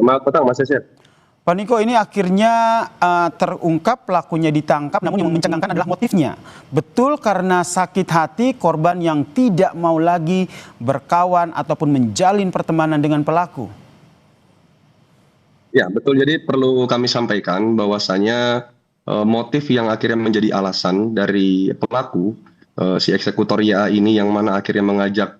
Selamat petang Mas Yasir. Pak Niko, ini akhirnya terungkap, pelakunya ditangkap, namun yang mencengangkan adalah motifnya. Betul karena sakit hati korban yang tidak mau lagi berkawan ataupun menjalin pertemanan dengan pelaku. Ya betul, jadi perlu kami sampaikan bahwasanya motif yang akhirnya menjadi alasan dari pelaku, si eksekutor YA ini yang mana akhirnya mengajak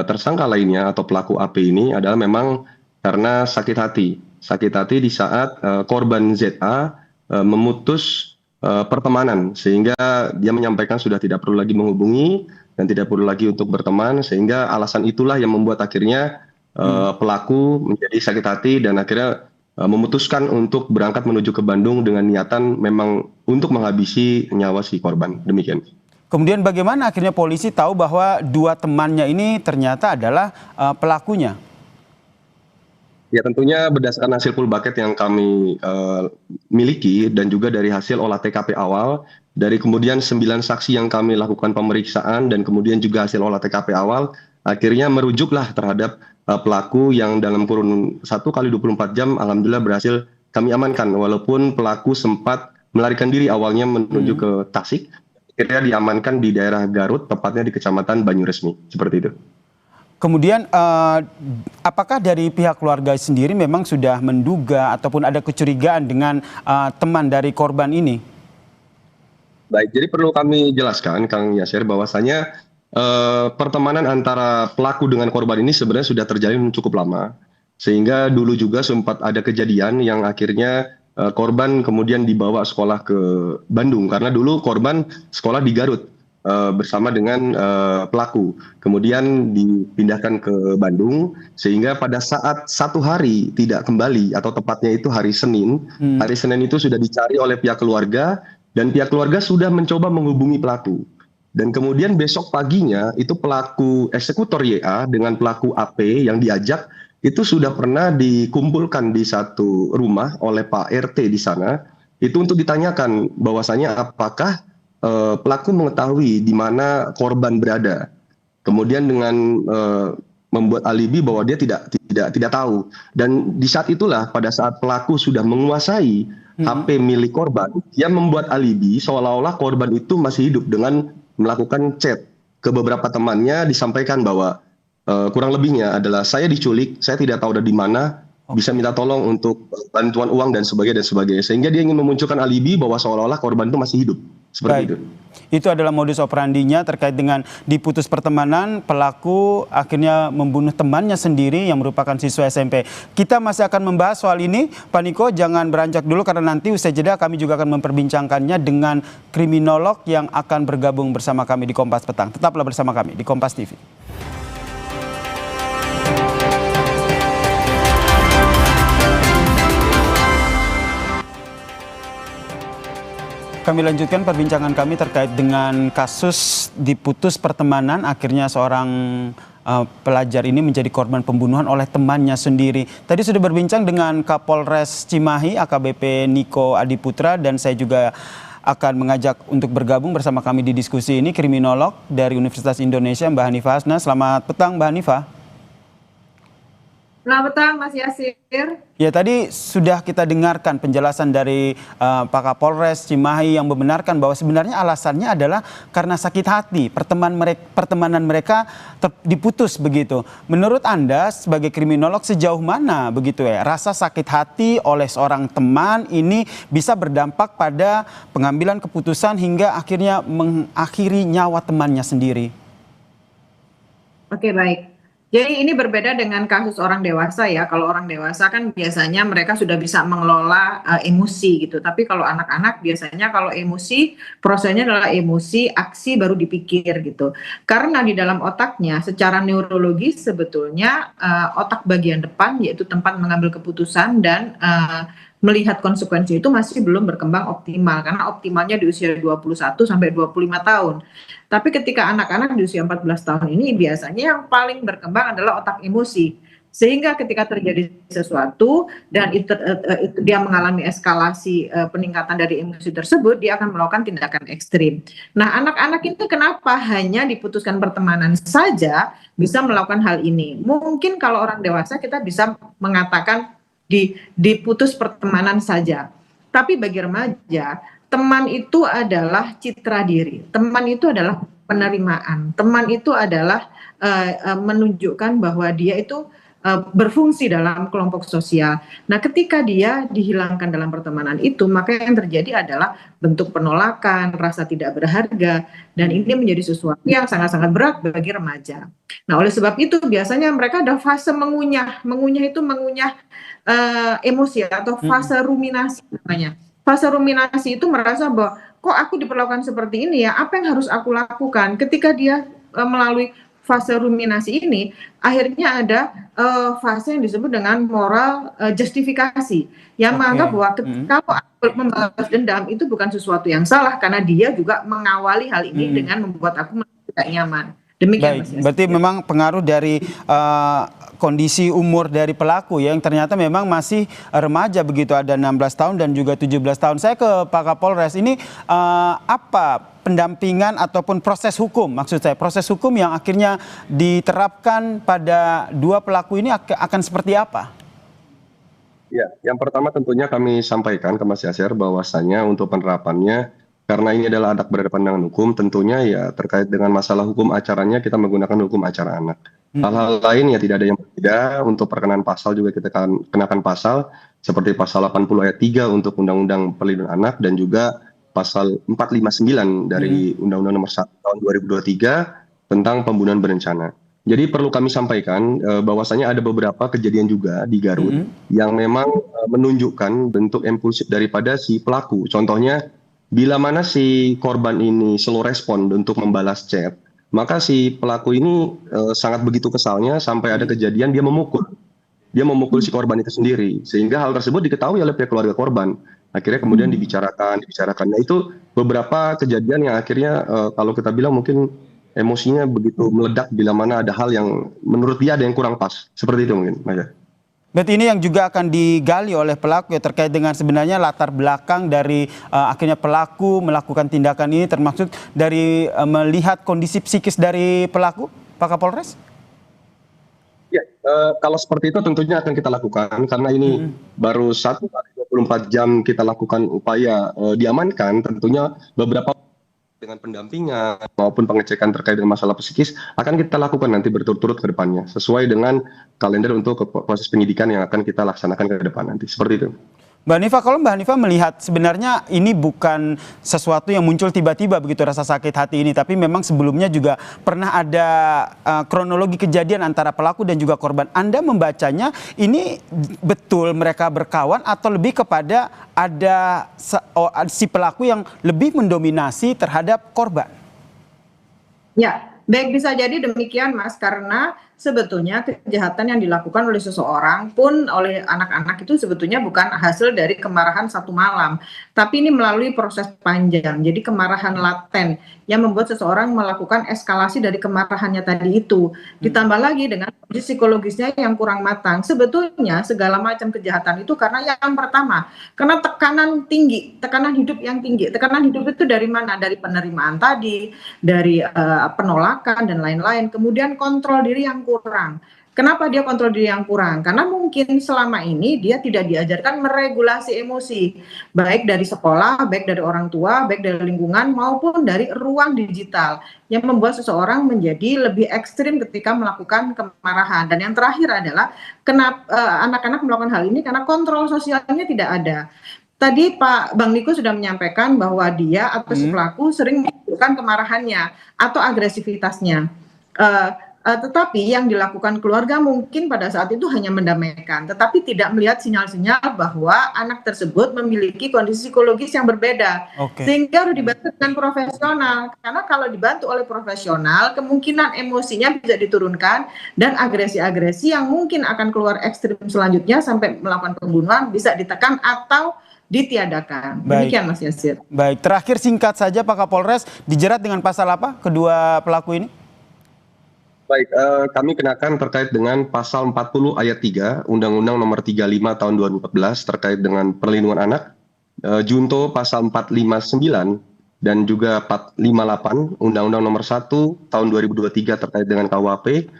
tersangka lainnya atau pelaku AP ini adalah memang karena sakit hati. Sakit hati di saat korban ZA memutus pertemanan, sehingga dia menyampaikan sudah tidak perlu lagi menghubungi dan tidak perlu lagi untuk berteman, sehingga alasan itulah yang membuat akhirnya pelaku menjadi sakit hati dan akhirnya memutuskan untuk berangkat menuju ke Bandung dengan niatan memang untuk menghabisi nyawa si korban. Demikian. Kemudian bagaimana akhirnya polisi tahu bahwa dua temannya ini ternyata adalah pelakunya? Ya tentunya berdasarkan hasil full bucket yang kami miliki dan juga dari hasil olah TKP awal, dari kemudian 9 saksi yang kami lakukan pemeriksaan dan kemudian juga hasil olah TKP awal, akhirnya merujuklah terhadap pelaku yang dalam kurun 1 kali 24 jam alhamdulillah berhasil kami amankan, walaupun pelaku sempat melarikan diri awalnya menuju ke Tasik, akhirnya diamankan di daerah Garut, tepatnya di Kecamatan Banyuresmi, seperti itu. Kemudian apakah dari pihak keluarga sendiri memang sudah menduga ataupun ada kecurigaan dengan teman dari korban ini? Baik, jadi perlu kami jelaskan Kang Yasir bahwasanya pertemanan antara pelaku dengan korban ini sebenarnya sudah terjalin cukup lama. Sehingga dulu juga sempat ada kejadian yang akhirnya korban kemudian dibawa sekolah ke Bandung. Karena dulu korban sekolah di Garut bersama dengan pelaku. Kemudian dipindahkan ke Bandung, sehingga pada saat 1 hari tidak kembali atau tepatnya itu hari Senin. Hari Senin itu sudah dicari oleh pihak keluarga dan pihak keluarga sudah mencoba menghubungi pelaku. Dan kemudian besok paginya itu pelaku eksekutor YA dengan pelaku AP yang diajak itu sudah pernah dikumpulkan di satu rumah oleh Pak RT di sana. Itu untuk ditanyakan bahwasanya apakah pelaku mengetahui di mana korban berada. Kemudian dengan membuat alibi bahwa dia tidak tahu. Dan di saat itulah pada saat pelaku sudah menguasai HP milik korban, dia membuat alibi seolah-olah korban itu masih hidup dengan melakukan chat ke beberapa temannya, disampaikan bahwa kurang lebihnya adalah saya diculik, saya tidak tahu ada di mana, bisa minta tolong untuk bantuan uang dan sebagainya dan sebagainya. Sehingga dia ingin memunculkan alibi bahwa seolah-olah korban itu masih hidup. Seperti itu. Itu adalah modus operandinya terkait dengan diputus pertemanan, pelaku akhirnya membunuh temannya sendiri yang merupakan siswa SMP. Kita masih akan membahas soal ini, Pak Niko, jangan beranjak dulu karena nanti usai jeda kami juga akan memperbincangkannya dengan kriminolog yang akan bergabung bersama kami di Kompas Petang. Tetaplah bersama kami di Kompas TV. Kami lanjutkan perbincangan kami terkait dengan kasus diputus pertemanan. Akhirnya seorang pelajar ini menjadi korban pembunuhan oleh temannya sendiri. Tadi sudah berbincang dengan Kapolres Cimahi AKBP Niko Adiputra dan saya juga akan mengajak untuk bergabung bersama kami di diskusi ini kriminolog dari Universitas Indonesia Mbak Hanifah Hasna. Selamat petang Mbak Hanifah. Selamat petang Mas Yasir. Ya, tadi sudah kita dengarkan penjelasan dari Pak Kapolres Cimahi yang membenarkan bahwa sebenarnya alasannya adalah karena sakit hati, pertemanan mereka diputus begitu. Menurut Anda sebagai kriminolog sejauh mana begitu ya rasa sakit hati oleh seorang teman ini bisa berdampak pada pengambilan keputusan hingga akhirnya mengakhiri nyawa temannya sendiri? Oke, baik. Jadi ini berbeda dengan kasus orang dewasa ya. Kalau orang dewasa kan biasanya mereka sudah bisa mengelola emosi gitu. Tapi kalau anak-anak biasanya kalau emosi prosesnya adalah emosi, aksi baru dipikir gitu. Karena di dalam otaknya secara neurologis sebetulnya otak bagian depan yaitu tempat mengambil keputusan dan melihat konsekuensi itu masih belum berkembang optimal karena optimalnya di usia 21 sampai 25 tahun. Tapi ketika anak-anak di usia 14 tahun ini biasanya yang paling berkembang adalah otak emosi. Sehingga ketika terjadi sesuatu dan dia mengalami eskalasi peningkatan dari emosi tersebut, dia akan melakukan tindakan ekstrim. Nah, anak-anak itu kenapa hanya diputuskan pertemanan saja bisa melakukan hal ini? Mungkin kalau orang dewasa kita bisa mengatakan diputus pertemanan saja. Tapi bagi remaja, teman itu adalah citra diri, teman itu adalah penerimaan, teman itu adalah menunjukkan bahwa dia itu berfungsi dalam kelompok sosial. Nah, ketika dia dihilangkan dalam pertemanan itu, maka yang terjadi adalah bentuk penolakan, rasa tidak berharga, dan ini menjadi sesuatu yang sangat-sangat berat bagi remaja. Nah, oleh sebab itu biasanya mereka ada fase mengunyah itu mengunyah emosi atau fase ruminasi namanya. Fase ruminasi itu merasa bahwa kok aku diperlakukan seperti ini ya, apa yang harus aku lakukan? Ketika dia melalui fase ruminasi ini, akhirnya ada fase yang disebut dengan moral justifikasi, yang menganggap bahwa kalau aku membalas dendam itu bukan sesuatu yang salah, karena dia juga mengawali hal ini dengan membuat aku tidak nyaman. Demikian. Baik, berarti memang pengaruh dari kondisi umur dari pelaku ya, yang ternyata memang masih remaja begitu, ada 16 tahun dan juga 17 tahun. Saya ke Pak Kapolres, ini apa pendampingan ataupun proses hukum, maksud saya proses hukum yang akhirnya diterapkan pada dua pelaku ini akan seperti apa? Ya, yang pertama tentunya kami sampaikan ke Mas Yasir bahwasannya untuk penerapannya, karena ini adalah anak berhadapan dengan hukum, tentunya ya terkait dengan masalah hukum acaranya kita menggunakan hukum acara anak. Hal-hal lain ya tidak ada yang berbeda. Untuk perkenan pasal juga kita akan kenakan pasal seperti pasal 80 ayat 3 untuk Undang-Undang Perlindungan Anak dan juga pasal 459 dari Undang-Undang Nomor 1 tahun 2023 tentang pembunuhan berencana. Jadi perlu kami sampaikan bahwasanya ada beberapa kejadian juga di Garut yang memang menunjukkan bentuk impulsif daripada si pelaku. Contohnya, bila mana si korban ini slow respon untuk membalas chat, maka si pelaku ini sangat begitu kesalnya sampai ada kejadian dia memukul si korban itu sendiri, sehingga hal tersebut diketahui oleh pihak keluarga korban. Akhirnya kemudian dibicarakan. Nah, itu beberapa kejadian yang akhirnya kalau kita bilang mungkin emosinya begitu meledak bila mana ada hal yang menurut dia ada yang kurang pas. Seperti itu mungkin, Mas. Berarti ini yang juga akan digali oleh pelaku ya, terkait dengan sebenarnya latar belakang dari akhirnya pelaku melakukan tindakan ini, termasuk dari melihat kondisi psikis dari pelaku, Pak Kapolres? Ya, kalau seperti itu tentunya akan kita lakukan karena ini baru 1 kali 24 jam kita lakukan upaya diamankan. Tentunya beberapa dengan pendampingan maupun pengecekan terkait dengan masalah psikis akan kita lakukan nanti berturut-turut ke depannya sesuai dengan kalender untuk proses penyidikan yang akan kita laksanakan ke depan nanti. Seperti itu. Mbak Hanifa, kalau Mbak Hanifa melihat sebenarnya ini bukan sesuatu yang muncul tiba-tiba begitu rasa sakit hati ini, tapi memang sebelumnya juga pernah ada kronologi kejadian antara pelaku dan juga korban. Anda membacanya ini betul mereka berkawan atau lebih kepada ada si pelaku yang lebih mendominasi terhadap korban? Ya, baik, bisa jadi demikian Mas, karena sebetulnya kejahatan yang dilakukan oleh seseorang pun oleh anak-anak itu sebetulnya bukan hasil dari kemarahan satu malam, tapi ini melalui proses panjang. Jadi kemarahan laten yang membuat seseorang melakukan eskalasi dari kemarahannya tadi itu. Ditambah lagi dengan kondisi psikologisnya yang kurang matang. Sebetulnya segala macam kejahatan itu karena yang pertama, karena tekanan tinggi, tekanan hidup yang tinggi. Tekanan hidup itu dari mana? Dari penerimaan tadi, dari penolakan dan lain-lain. Kemudian kontrol diri yang kurang. Kenapa dia kontrol diri yang kurang? Karena mungkin selama ini dia tidak diajarkan meregulasi emosi, baik dari sekolah, baik dari orang tua, baik dari lingkungan, maupun dari ruang digital, yang membuat seseorang menjadi lebih ekstrim ketika melakukan kemarahan. Dan yang terakhir adalah kenapa anak-anak melakukan hal ini karena kontrol sosialnya tidak ada. Tadi Pak Bang Niko sudah menyampaikan bahwa dia atau si pelaku sering menunjukkan kemarahannya atau agresivitasnya. Tetapi yang dilakukan keluarga mungkin pada saat itu hanya mendamaikan, tetapi tidak melihat sinyal-sinyal bahwa anak tersebut memiliki kondisi psikologis yang berbeda. Sehingga harus dibantu dengan profesional, karena kalau dibantu oleh profesional kemungkinan emosinya bisa diturunkan dan agresi-agresi yang mungkin akan keluar ekstrim selanjutnya sampai melakukan pembunuhan bisa ditekan atau ditiadakan. Demikian Mas Yasir. Baik, terakhir singkat saja Pak Kapolres, dijerat dengan pasal apa kedua pelaku ini? Baik, kami kenakan terkait dengan pasal 40 ayat 3 Undang-Undang Nomor 35 tahun 2014 terkait dengan perlindungan anak, junto pasal 459 dan juga 458 Undang-Undang Nomor 1 tahun 2023 terkait dengan KUHP,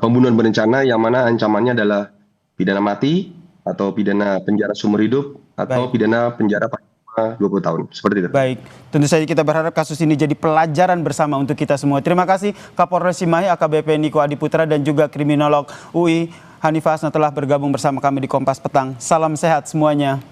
pembunuhan berencana yang mana ancamannya adalah pidana mati atau pidana penjara seumur hidup, atau Baik. pidana penjara paling lama 20 tahun. Seperti itu. Baik, tentu saja kita berharap kasus ini jadi pelajaran bersama untuk kita semua. Terima kasih Kapolres Cimahi AKBP Niko Adiputra dan juga kriminolog UI Hanifah Hasna telah bergabung bersama kami di Kompas Petang. Salam sehat semuanya.